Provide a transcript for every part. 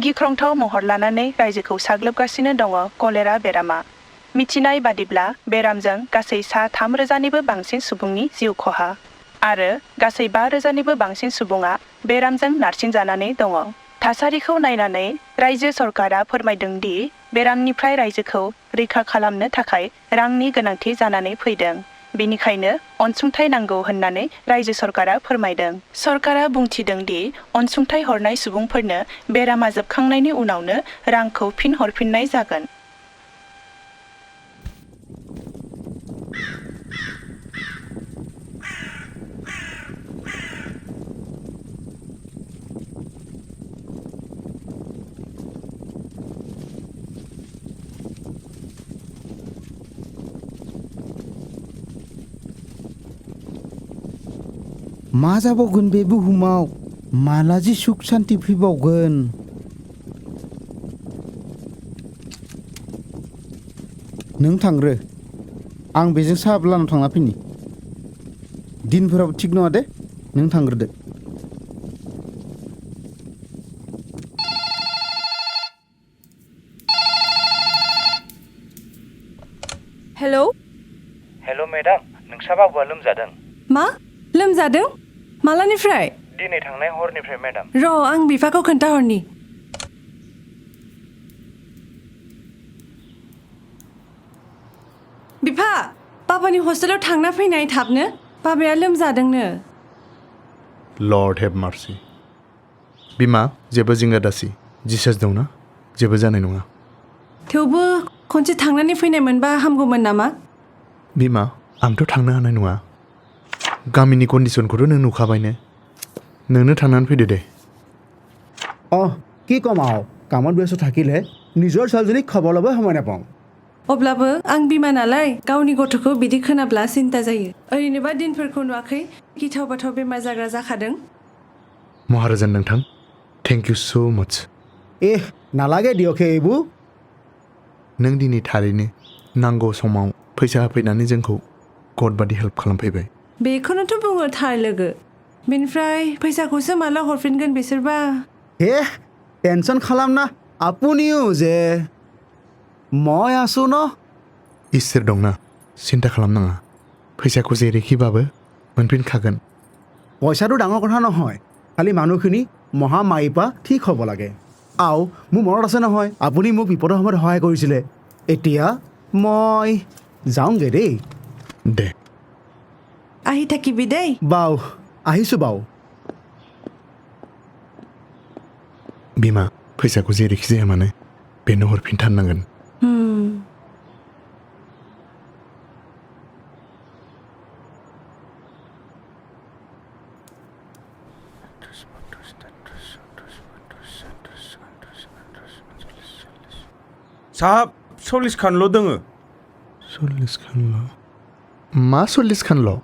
गिख्रंथाव महर लानानै रायजोखौ साग्लोबगासिनो दङ कलेरा बेरामा। मिथिनाय बादिब्ला बेरामजों गासै सा 3,000निबो बांसिन सुबुंनि जिउ खहा आरो गासै 5,000निबो बांसिन सुबुङा बेरामजों नारसिनजानानै दङ। थासारिखौ नायनानै रायजो सरकारा फोरमायदों दि बेरामनिफ्राय रायजोखौ रैखा खालामनो थाखाय रांनि गोनांथि जानानै फैदों। बेनिखायनो अनसुंथाइ नांगौ होननानै रायजो सरकारा फोरमायदों। सरकारा बुंथिदों दि अनसुंथाइ हरनाय सुबुंफोरनो बेरामा जोबखांनायनि उनावनो रांखौ फिन हरफिननाय जागोन। मा जाबावगोन बे बुहुमाव? माला जि सुख शान्ति फैबावगोन? नों थांग्रो, आं बेजों साहा लाना थांना फैनि। दिनफोराबो थिग नङा दे, नों थांग्रोदो। हेलौ हेल' मेडाम, नोंसा बाबुआ लोमजादों। मा? लोमजादों? मालानिफ्राय? दिनै थांनाय हरनिफ्राय मेडाम। र' आं बिफाखौ खोन्थाहरनि। बिफा, बाबानि हस्टेलाव थांना फैनाय थाबनो। बाबाया लोमजादोंनो। Lord have मार्सि। बिमा, जेबो जिंगा दासि। जिसास दंना, जेबो जानाय नङा। थेवबो खनसे थांनानै फैनाय मोनबा हामगौमोन नामा? बिमा, आंथ' थांनो हानाय नङा। गामिनि कन्डिसनखौथ' नों नुखाबायनो। नोंनो थांनानै फैदो दे। কি কম আৰু কামত ব্যস্ত থাকিলে নিজৰ ছোৱালীজনীক খবৰ ল'ব সময় নাপাওঁ। अब्लाबो आं बिमा नालाय गावनि गथ'खौ बिदि खोनाब्ला सिन्ता जायो। ओरैनोबा दिनफोरखौ नुवाखै, गिथाव बाथाव बेमार जाग्रा जाखादों। महाराजन नोंथां, थेंक इउ स' माच। নালাগে দিয়ক এইবোৰ। नों दिनै थारैनो नांगौ समाव फैसा होफैनानै जोंखौ गड बादि हेल्प खालामफैबाय। बेखौनोथ' बुङो थार लोगो। बेनिफ्राय फैसाखौसो माला हरफिनगोन बिसोरबा? টেনশ্যন खालामना, আপুনিও যে মই আছো ন। इसोर दंना, सिन्था खालामनाङा। फैसाखौ जेरैखिबाबो मोनफिनखागोन। পইচাটো ডাঙৰ কথা নহয়, খালি মানুহখিনি মহামাৰীৰ পৰা ঠিক হ'ব লাগে। আৰু মোৰ মনত আছে নহয়, আপুনি মোক বিপদৰ সময়ত সহায় কৰিছিলে। এতিয়া মই যাওঁগৈ দেই। দে। আহি থাকিবি দেই। বাও, আহিছোঁ বাও। बिमा, फैसाखौ जेरैखि जाया मानो बेनो हरफिनथारनांगोन। साहाब 40 खानल' दोङो। 40 खानल'? मा 40 खानल'?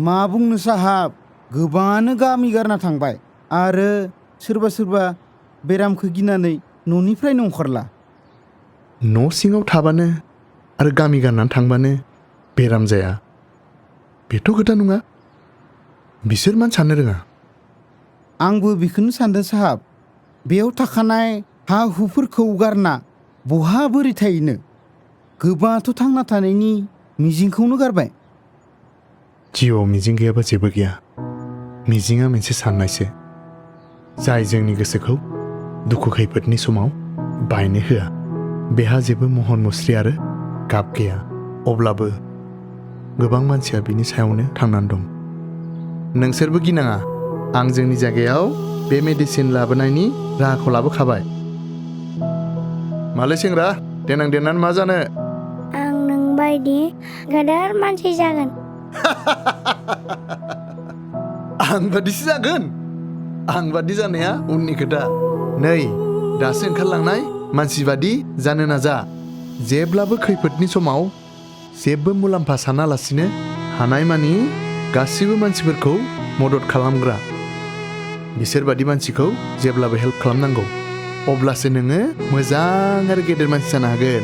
मा बुंनो साहाब, गोबाङानो गामि गारना थांबाय आरो सोरबा सोरबा बेरामखौ गिनानै न'निफ्रायनो ओंखारला। न' सिङाव थाबानो आरो गामि गारनानै थांबानो बेराम जाया, बेथ' खोथा नङा। बिसोर मानो साननो रोङा? आंबो बेखौनो सानदों साहाब। बेयाव थाखानाय हा हुफोरखौ गारना बहा बोरै थाहैनो? गोबाङाथ' थांना थानायनि मिजिंखौनो गारबाय। जिउआव मिजिं गैयाबा जेबो गैया। मिजिङा मोनसे साननायसो, जाय जोंनि गोसोखौ दुखु खैफोदनि समाव बायनो होआ। बेहा जेबो महर मुस्रि आरो गाब गैया, अब्लाबो गोबां मानसिया बिनि सायावनो थांनानै दं। नोंसोरबो गिनाङा, आं जोंनि जायगायाव बे मेडिसिन लाबोनायनि राहाखौ लाबोखाबाय। मालै सेंग्रा, देनां देरनानै मा जानो? आं नोंबायदि गेदेर मानसि जागोन। आं बादिसो जागोन? आं बादि जानाया उननि खोथा। नै, दासो ओंखारलांनाय मानसि बादि जानो नाजा। जेब्लाबो खैफोदनि समाव जेबो मुलाम्फा सानालासिनो हानायमानि गासिबो मानसिफोरखौ मदद खालामग्रा। बिसोर बादि मानसिखौ जेब्लाबो हेल्प खालामनांगौ। अब्लासो नोङो मोजां आरो गेदेर मानसि जानो हागोन।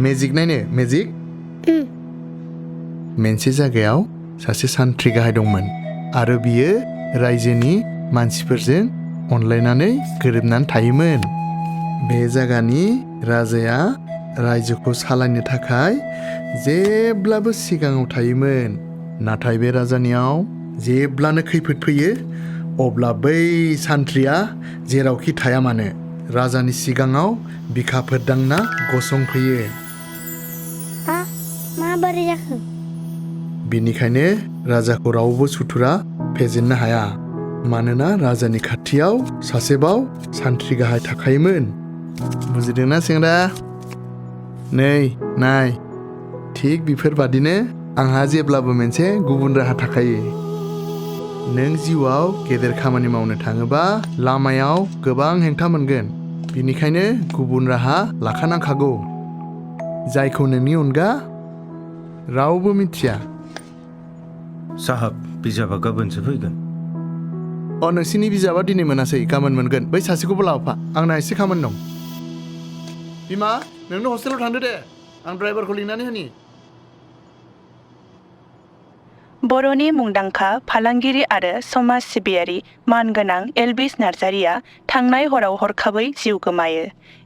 मेजिक नायनो, मेजिक। मोनसे जायगायाव सासे सान्थ्रि गाहाय दंमोन आरो बियो रायजोनि मानसिफोरजों अनलायनानै गोरोबनानै थायोमोन। बे जायगानि राजाया रायजोखौ सालायनो थाखाय जेब्लाबो सिगाङाव थायोमोन। नाथाय बे राजानियाव जेब्लानो खैफोद फैयो अब्ला बै सान्थ्रिया जेरावखि थाया मानो राजानि सिगाङाव बिखाफोर दांना गसंफैयो। माबोरै जाखो? बेनिखायनो राजाखौ रावबो सुथुरा फेजेननो हाया, मानोना राजानि खाथियाव सासेबाव सान्थ्रि गाहाय थाखायोमोन। बुजिदोंना सेंग्रा? नै नाय, थिग बेफोरबादिनो आंहा जेब्लाबो मोनसे गुबुन राहा थाखायो। नों जिउआव गेदेर खामानि मावनो थाङोबा लामायाव गोबां हेंथा मोनगोन। बेनिखायनो गुबुन राहा लाखानांखागौ, जायखौ नोंनि अनगा रावबो मिथिया। साहाब, बिजाबा गाबोनसो फैगोन। नोंसिनि बिजाबा दिनै मोनासै, गाबोन मोनगोन। बै सासेखौबो लाबोफा, आंना एसे खामानि दं। बिमा, नोंनो हस्टेलाव थांदो दे, आं ड्राइभारखौ लिंनानै होनि। बर'नि मुंदांखा फालांगिरि आरो समाज सिबियारि मानगोनां एलबिस नार्जारिया थांनाय हराव हरखाबै जिउ गोमायो।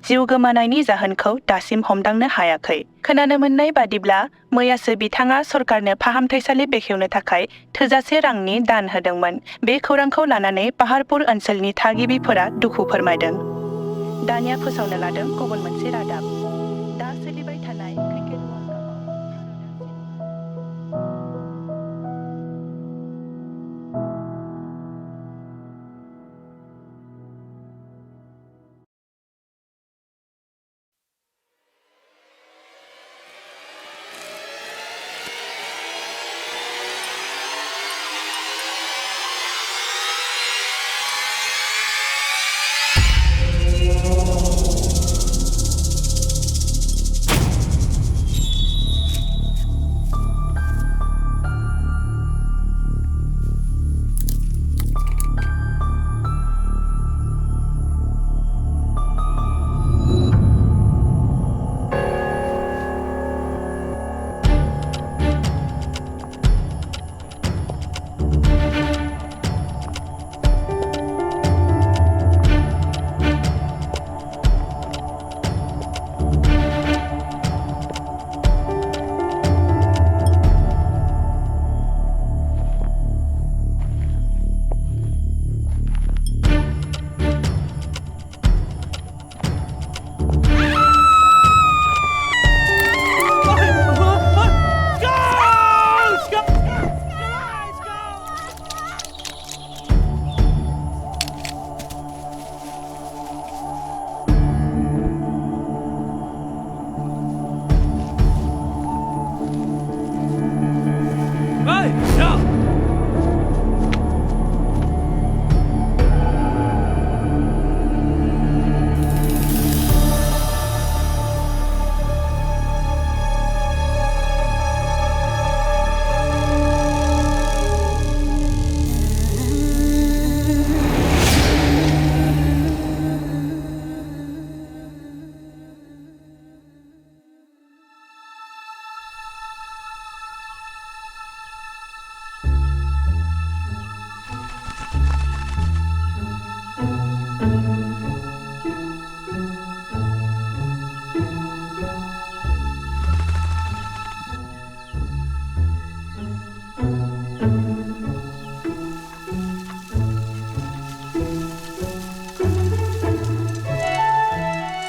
जिउ गोमानायनि जाहोनखौ दासिम हमदांनो हायाखै। खोनानो मोननाय बादिब्ला मैयासो बिथाङा सरकारनो फाहामथायसालि बेखेवनो थाखाय थोजासे रांनि दान होदोंमोन। बे खौरांखौ लानानै पाहारपुर ओनसोलनि थागिबिफोरा दुखु फोरमायदों। दानिया फोसावनो लादों गुबुन मोनसे रादाब। दा सोलिबाय थानाय क्रिकेट वर्ल्ड कापआव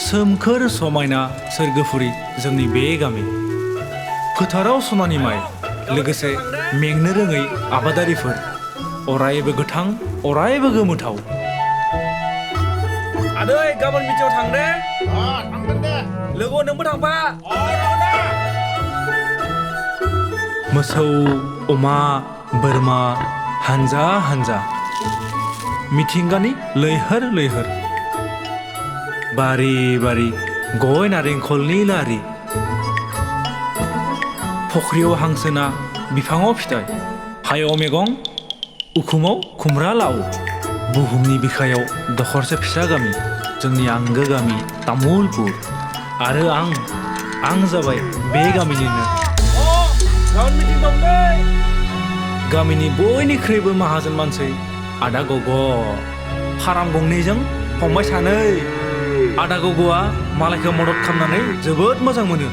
सोमखोर समायना सोरगोफुरि जोंनि बे गामि। फोथाराव सनानि माइ, लोगोसे मेंनो रोङै आबादारिफोर। अरायबो गोथां, अरायबो गोमोथाव। आदै, गाबोन मिटिंआव थां दे। थांगोन दे। लोगो नोंबो थांफा। मोसौ, अमा, बोरमा हानजा हानजा। मिथिंगानि लैहोर लैहोर। बारि बारि गय नारेंखलनि लारि। फख्रियाव हांसोना बिफाङाव फिथाइ, हायाव मैगं, उखुमाव खुमब्रा लाव। बुहुमनि बिखायाव दखरसे फिसा गामि, जोंनि आंगो गामि तामुलपुर। आरो आं जाबाय बे गामिनिनो। गाबोन मिटिं दं दे। गामिनि बयनिख्रुइबो माहाजोन मानसि आदा गग'। फाराम गंनैजों फंबाय सानै। आदा गग'आ मालायखौ मदद खालामनानै जोबोद मोजां मोनो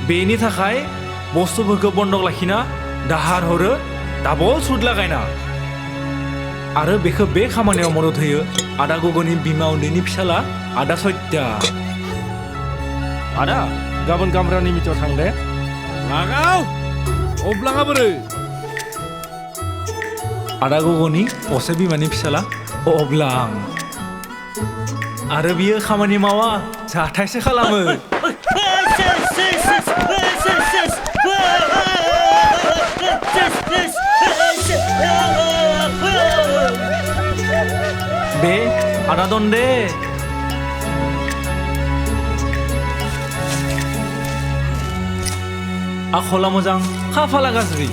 बेनि थाखाय बुस्थुफोरखौ बन्दक लाखिना दाहार हरो डाबल सुद लागायना आरो बेखौ बे खामानियाव मदद होयो आदा गग'नि बिमा उन्दैनि फिसाला आदा सत्या आदा गाबोन गामरानि मिटिङाव थां दे लागाव अब्लाङा बोरै आदा गग'नि असे बिमानि फिसाला अब्लां आरो बियो खामानि मावा जाथायसो खालामो बे आदा दन्दे आखला मोजां खाफाला गाज्रि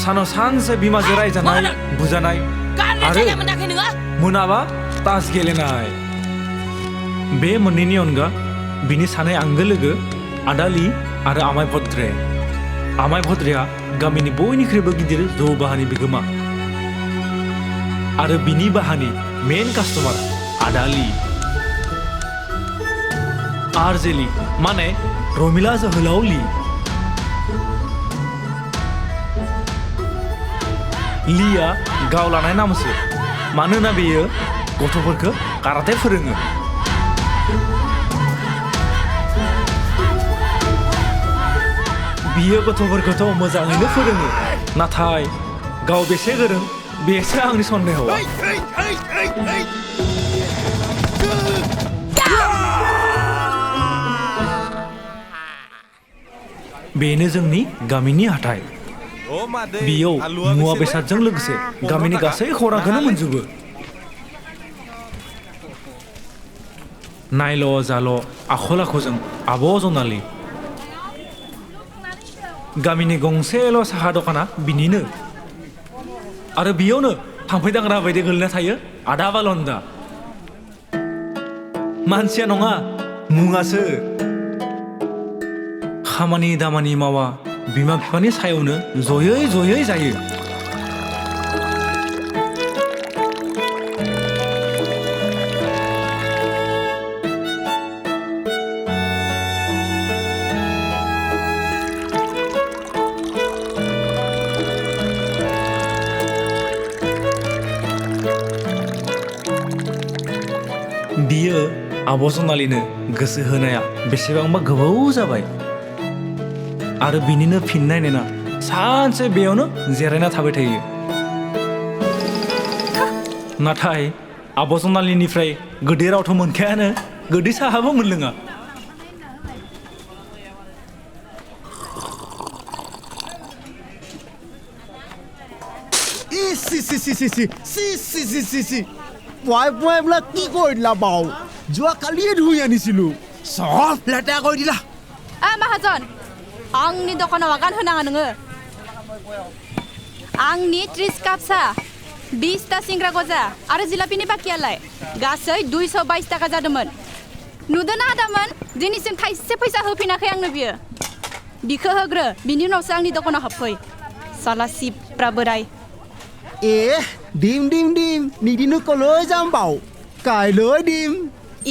सानाव सानसे बिमाजों रायजानाय बुजानाय आरो मोनाबा तास गेलेनाय बे मोननैनि अनगा बिनि सानै आंगो लोगो आदालि आरो आमाय भद्रेया गामिनि बयनिख्रुइबो गिदिर जौ बाहानि बिगोमा आरो बिनि बाहानि मेन कास्टमार आदालि आरजेलि माने रमिला जोहोलाव ली लिया गाव लानाय नामसो मानोना बेयो गथ'फोरखौ काराटे फोरोङो बियो गथ'फोरखौथ' मोजाङैनो फोरोङो नाथाय गाव बेसे गोरों बेसो आंनि सन्देह बेनो जोंनि गामिनि हाथाय बेयाव मुवा बेसादजों लोगोसे गामिनि गासै खौरांखौनो मोनजोबो नायल' जाल' आखल आखुजों आब' जनालि गामिनि गंसेल' साहा दखाना बिनिनो आरो बेयावनो थाम्फै दांग्रा बायदि गोलैना थायो आदा बालन्दा मानसिया नङा मुङासो खामानि दामानि मावा बिमा बिफानि सायावनो जयै जायो बियो आब' जनालिनो गोसो होनाया बेसेबांबा गोबाव जाबाय आरो बिनिनो फिननाय नेना सानसे बेयावनो जिरायना थाबाय थायो नाथाय आब' जनालिनिफ्राय गोदै रावथ' मोनखायानो गोदै साहाबो मोनलोङा পুৱাই বোলে কি কৰি দিলা বাৰু যোৱাকালিয়ে ধুই আনিছিলো চব লেতেৰা কৰি দিলা माहाजन आंनि दखानाव आगान होनाङा नोङो आंनि 30 काप साहा 20 ता सिंग्रा गजा आरो जिलापिनि बाकियालाय गासै 222 टाका जादोंमोन नुदोंना आदामोन दिनैसिम थाइसे फैसा होफिनाखै आंनो बियो बिखौ होग्रो बिनि उनावसो आंनि दखानाव हाबफै साला सिप्रा बोराय দিম নিদিনো কলৈ যাম বাৰু কাইলৈ দিম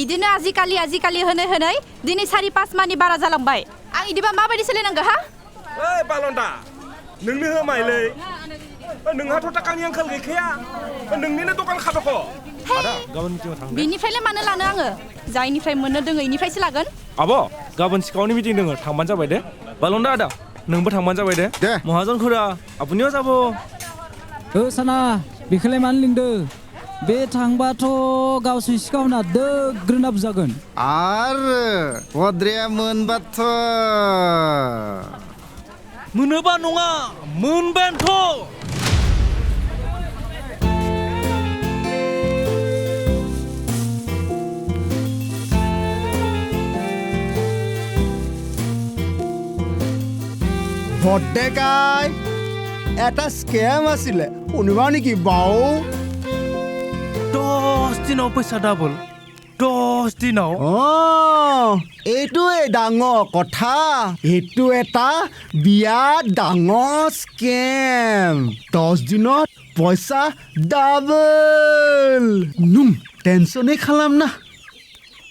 इदिनो आजिकालि होनै दिनै 4-5 मानि बारा जालांबाय आं इदिबा माबायदि सोलिनांगौ हा ओइ बालन्दा नोंनो होमायलै नोंहाथ' टाकानि आंखाल गैखाया नोंनिनो दखान खादख' आदा गाबोन मिटिङाव थांदो बिनिफ्रायलाय मानो लानो आङो जायनिफ्राय मोननो दोङो इनिफ्रायसो लागोन आब' गाबोन सिखावनि मिटिं दोङो थांबानो जाबाय दे बालन्दा आदा नोंबो थांबानो जाबाय दे महाजनखुरा আপুনিও যাব साना बेखौलाय मानो लिंदो बे थांबाथ' गावसोर सिखावना दोग्रोनाब जागोन आरो भद्रेया मोनबाथ' मोनोबा नङा मोनबायानोथ' ভদ্ৰেকাই এটা স্কেম আছিলে শুনিবা নেকি বাও 10 দিনৰ পইচা ডাবল 10 দিনৰ এইটোৱে ডাঙৰ কথা এইটো এটা বিৰাট ডাঙৰ স্কেম 10 দিনত পইচা ডাবল টেনচনেই খালাম না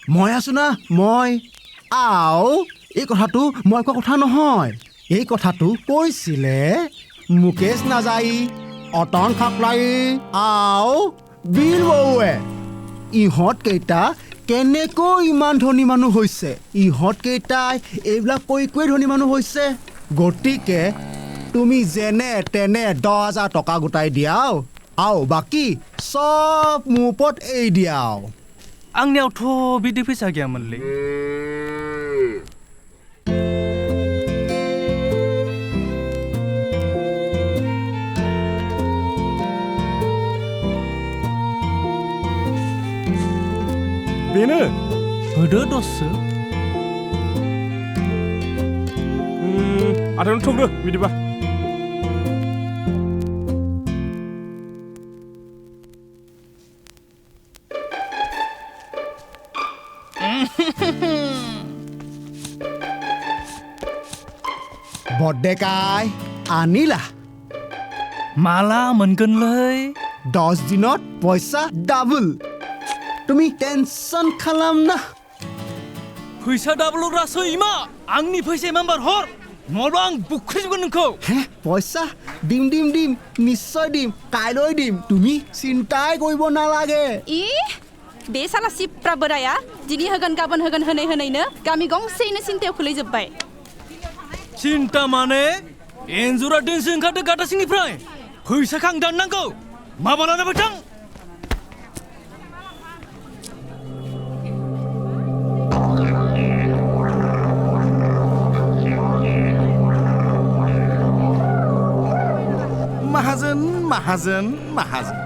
মই আছো না মই আও এই কথাটো মই কোৱা কথা নহয় এই কথাটো কৈছিলে মুকেশ নাযাই অতন খাকলাই আও বিল বৌৱে ইহঁত কেইটা কেনেকৈ ইমান ধনী মানুহ হৈছে ইহঁত কেইটাই এইবিলাক কৈ কৈ ধনী মানুহ হৈছে গতিকে তুমি যেনে তেনে 10,000 টকা গোটাই দিয়াও আও বাকী সব মোৰ ওপৰত এৰি দিয়াও आंनियावथ' बिदि फैसा गैयामोनलै बेनो होदो दससो आदानो थगदो बिदिबा বৰ্ডেকাই আনিলা माला मोनगोनलै 10 দিনত পইচা ডাবল তুমি টেনশন খালাম না फैसा दाबलग्रासो इमा आंनि फैसा मेम्बार हर नङाब्ला आं बुख्रिजोबगोन नोंखौ হে পইচা দিম দিম দিম নিশ্চয় দিম কাইলৈ দিম তুমি চিন্তাই কৰিব নালাগে इ बे साला सिप्रा बोराया दिनै होगोन गाबोन होगोन होनैनो गामि गंसेयैनो सिन्थायाव खोलैजोब्बाय सिन्था माने एन्जरा दिनसो ओंखारदो गाथा सिंनिफ्राय फैसाखौ आं दाननांगौ माबा लाना फैथां माहाजोन माहाजोन माहाजोन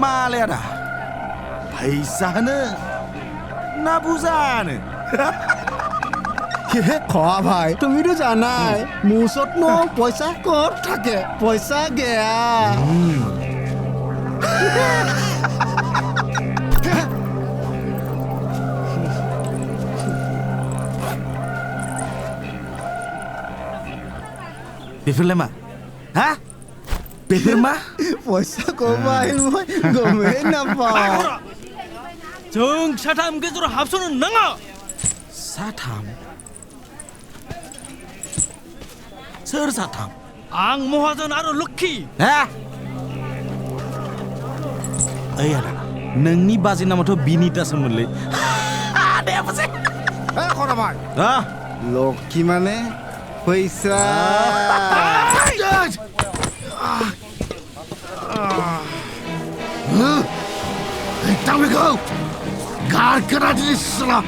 मालाय आदा फैसा होनो ना बुजानो খোৱা ভাই তুমিতো জানাই মোৰ ওচৰত ন পইচা ক'ত থাকে পইচা গেয়া बेफोरलाय मा हा बेफोर मा পইচা ক'ব আহিল মই গমেই নাপাওঁ जों साथाम गेजेराव हाबस'नो नाङा साथाम सोर साथाम आं महाजन आरो लक्ष्मी हा ओइ आदा नोंनि बाजै नामाथ' बिनितासोमोनलै दे बुजि হে খৰাবাই हा লক্ষী মানে পইচা Down we go! God, get out of this slump!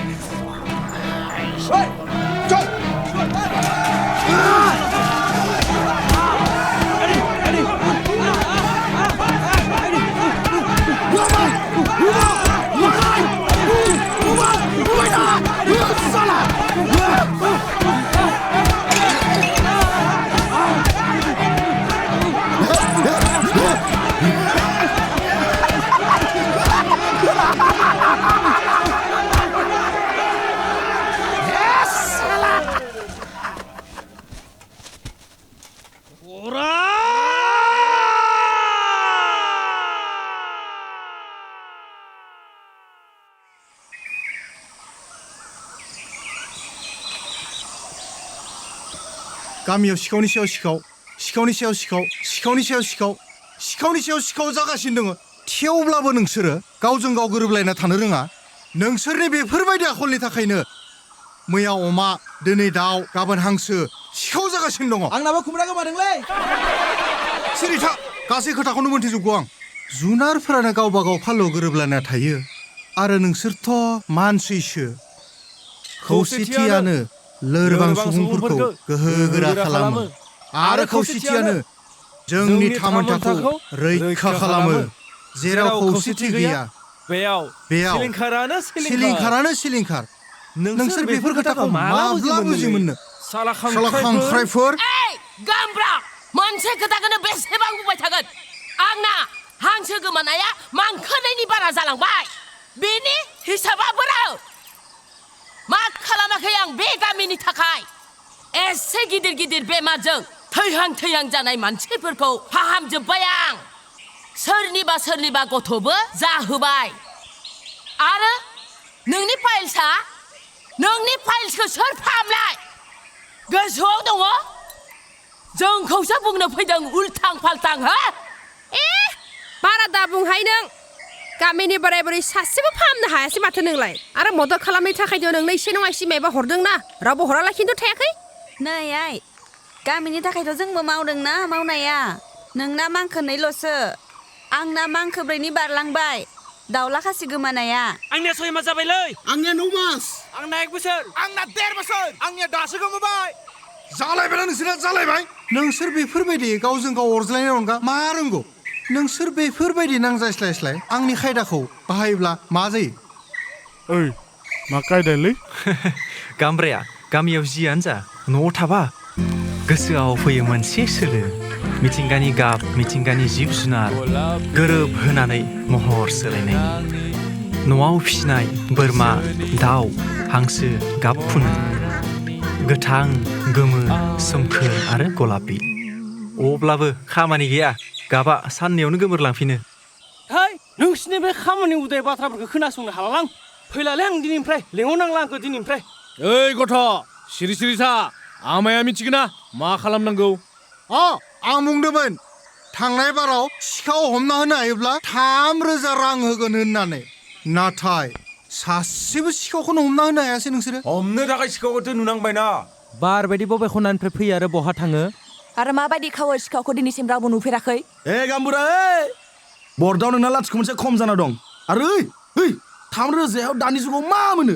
गामियाव सिखावनि सायाव सिखाव सिखावनि सायाव सिखाव सिखावनि सायाव सिखाव सिखावनि सायाव सिखाव जागासिनो दङ थेवब्लाबो नोंसोरो गावजों गाव गोरोबलायना थानो रोङा नोंसोरनि बेफोरबायदि आखलनि थाखायनो मैया अमा दिनै दाउ गाबोन हांसो सिखाव जागासिनो दङ आंनाबो खुमब्रा गोमादोंलै सिरि था गासै खोथाखौनो मोनथिजोबगौ आं जुनारफोरानो गावबा गाव फालोआव गोरोबलायना थायो आरो नोंसोरथ' मानसिसो खौसेथियानो लोरबां सुबुंफोरखौ गोहोगोरा खालामो आरो खौसेथियानो जोंनि थामोनथाखौ रैखा खालामो जेराव खौसेथि गैया बेयाव सिलिंखारानो सिलिंखार नोंसोर बेफोर खोथाखौ माब्ला बुजिमोननो साला खांख्राइफोर गामब्रा मोनसे खोथाखौनो बेसेबां बुंबाय थागोन आंना हांसो गोमानाया मांखोनायनि बारा जालांबाय बेनि हिसाबा बोराव मा खालामाखै आं बे गामिनि थाखाय एसे गिदिर गिदिर बेमारजों थैहां जानाय मानसिफोरखौ फाहामजोब्बाय आं सोरनिबा गथ'बो जाहोबाय आरो नोंनि फाइल्सआ नोंनि फाइल्सखौ सोर फाहामलाय गोसोआव दङ जोंखौसो बुंनो फैदों उल्थां फाल्थां हो बारा दा बुंहाय नों गामिनि बोराय बुरै सासेबो फाहामनो हायासै माथो नोंलाय आरो मदद खालामनायनि थाखायनो नोंनो एसे नङा एसे मायबा हरदोंना रावबो हराला खिन्थु थायाखै नै आइ गामिनि थाखायथ' जोंबो मावदोंना मावनाया नोंना मांखोनैल'सो आंना मांखोब्रैनि बारलांबाय दाउला खासि गोमानाया आंनिया 6 मास जाबायलै आंनिया 9 मास आंना 1 बोसोर आंना 1.5 बोसोर आंनिया दासो गोमाबाय जालायबाय नोंसोरा जालायबाय नोंसोर बेफोरबायदि गावजों गाव अरज्लायनायनि अनगा मा रोंगौ नोंसोर बेफोरबायदि नांजायस्लायस्लाय आंनि खायदाखौ बाहायोब्ला मा जायो ओइ मा कायदालै गामब्राया गामियाव जियानो जा न'आव थाबा गोसोआव फैयो मोनसे सोलो मिथिंगानि गाब मिथिंगानि जिब जुनार गोरोब होनानै महर सोलायनाय न'आव फिसिनाय बोरमा दाउ हांसो गाब फुनो गोथां गोमो सोमखोर आरो गलापि अब्लाबो खामानि गैया गाबा साननैयावनो गोमोरलांफिनो है नोंसिनि बे खामानि उदाय बाथ्राफोरखौ खोनासंनो हालालां फैलालै आं दिनैनिफ्राय लेंहरनांला आंखौ दिनैनिफ्राय ओइ गथ' सिरि सिरि था आमाया मिथिगोना मा खालामनांगौ आं बुंदोंमोन थांनाय बाराव सिखाव हमना होनो हायोब्ला 3,000 रां होगोन होननानै नाथाय सासेबो सिखावखौनो हमना होनो हायासै नोंसोरो हमनो थाखाय सिखावखौथ' नुनांबायना बार बायदि बबे खनानिफ्राय फैयो आरो बहा थाङो आरो माबायदि खावो सिखावखौ दिनैसिम रावबो नुफेराखै गामबुरा बर्डआव नोंना लाथिख' मोनसे खम जाना दं आरो 3,000 दानि जुगाव मा मोनो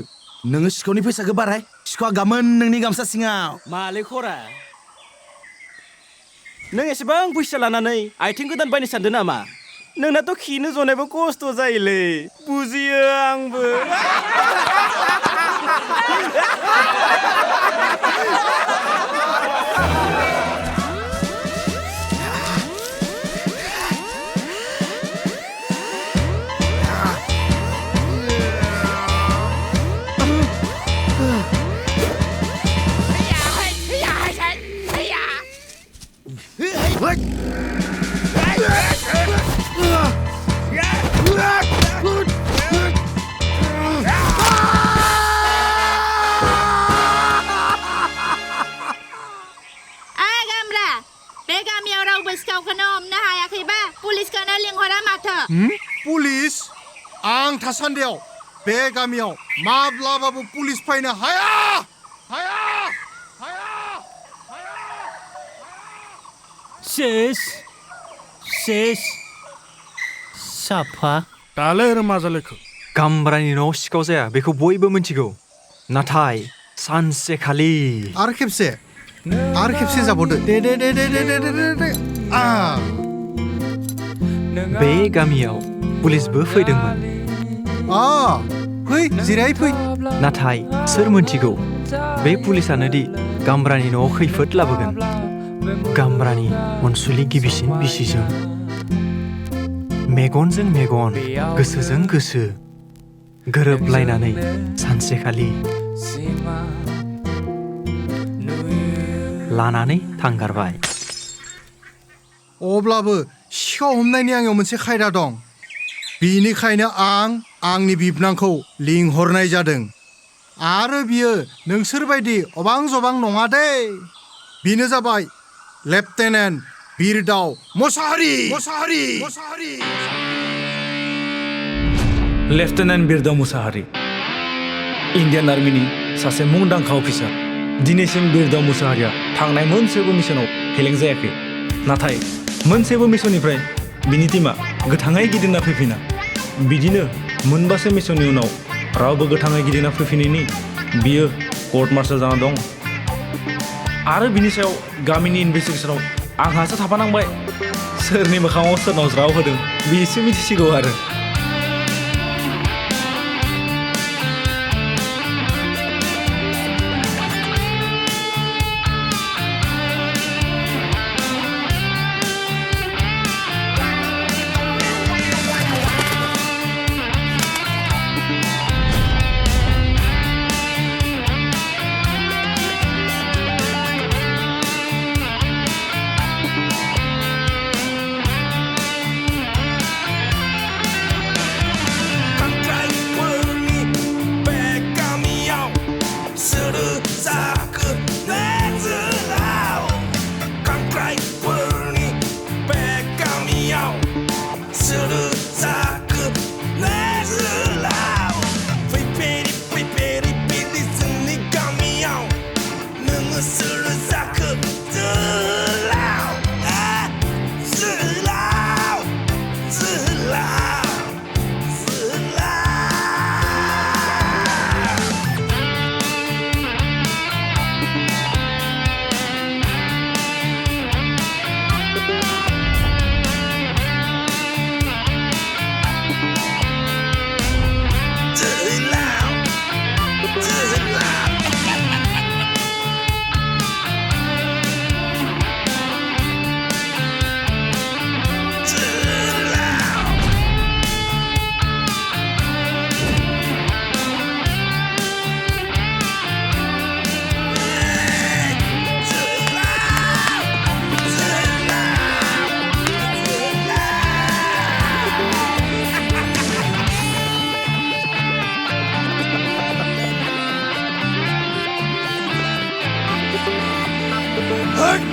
नोङो सिखावनि फैसाखौ बाराय सिखावा गामोन नोंनि गामसा सिङाव मालै खरा नों एसेबां फैसा लानानै आथिं गोदान बायनो सानदों नामा नोंनाथ' खिनो जनायबो खस्थ' जायोलै बुजियो आंबो पुलिस आं थासान्दियाव बे गामियाव माब्लाबाबो पुलिस फैनो हाया शेष साफा दालाय आरो मा जालायखो गामब्रानि न'आव सिखाव जाया बेखौ बयबो मिथिगौ नाथाय सानसेखालि आरो खेबसे जाबावदो दे बे गामियाव पुलिसबो फैदोंमोन फै जिराय फै नाथाय सोर मोनथिगौ बे पुलिसानो दि गामब्रानि न'आव खैफोद लाबोगोन गामब्रानि अनसुलि गिबिसिन बिसिजों मेगनजों मेगन गोसोजों गोसो गोरोबलायनानै सानसेखालि लानानै थांगारबाय अब्लाबो सिखाव हमनायनि आंनियाव मोनसे खायदा दं बेनिखायनो आं आंनि बिबनांखौ लिंहरनाय जादों आरो बियो नोंसोरबायदि अबां जबां नङा दे बेनो जाबाय lieutenant Birdao Musahary lieutenant Birdao Musahary Indian आर्मिनि सासे मुंदांखा अफिसार दिनैसिम बिरदाव मुसाहारिया थांनाय मोनसेबो मिशनाव फेलें जायाखै नाथाय मोनसेबो मिशननिफ्राय बिनि टीमा गोथाङै गिदिंना फैफिना बिदिनो मोनबासो मिशननि उनाव रावबो गोथाङै गिदिंना फैफिनैनि बियो कर्ट मार्शल जाना दं आरो बिनि सायाव गामिनि इनभेस्टिगेसनाव आंहासो थाफानांबाय सोरनि मोखाङाव सोरनाव ज्राव होदों बिसो मिथिसिगौ आरो होद